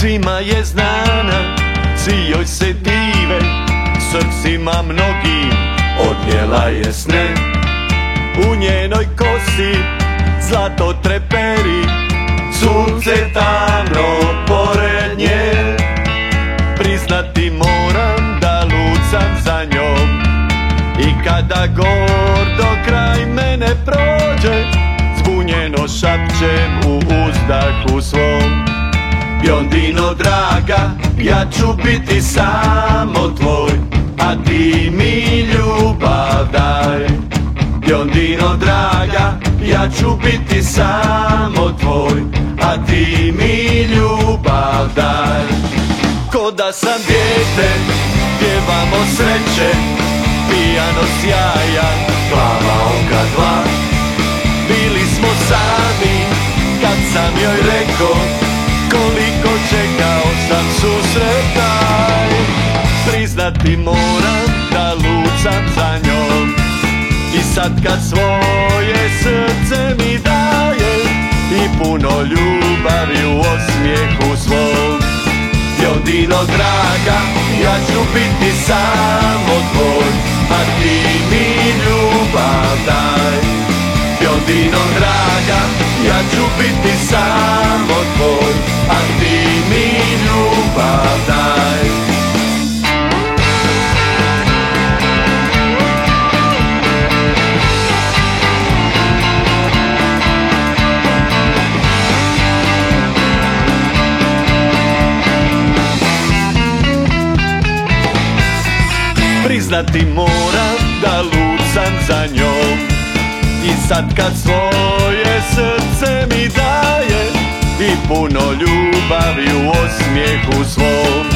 Svima je znana, svi joj se dive, srcima mnogim odnijela je sne. U njenoj kosi zlato treperi, sunce tamno pored nje. Priznati moram da lud sam za njom, i kada gordo kraj mene prođe, zbunjeno šapćem u uzdahu svom. Bjondino draga, ja ću biti samo tvoj, a ti mi ljubav daj. Bjondino draga, ja ću biti samo tvoj, a ti mi ljubav daj. Ko da sam dijete, pjevamo sreće, pijano sjajan, plava oka dva. Bili smo sami, kad sam joj rekao, koliko čekao sam susret taj. Priznati moram da lud sam za njom, i sad kad svoje srce mi daje, i puno ljubavi u osmijehu svom. Bjondino draga, ja ću biti samo tvoj, a ti mi ljubav daj. Bjondino draga, ja ću biti samo tvoj, a ti mi ljubav daj. Priznati moram da lud sam za njom, i sad kad svoje srce mi daje, i puno ljubavi u osmijehu svom.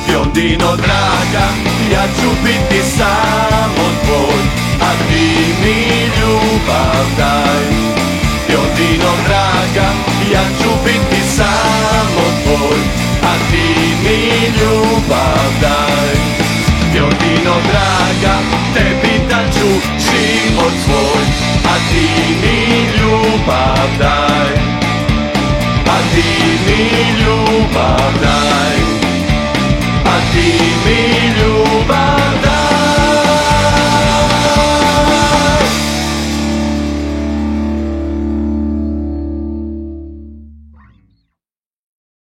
Bjondino draga, ja ću biti samo tvoj, a ti mi ljubav daj. Bjondino draga, ja ću biti samo tvoj, a ti mi ljubav daj. Bjondino draga, tebi daću život svoj, a ti mi ljubav daj, a ti mi ljubav daj.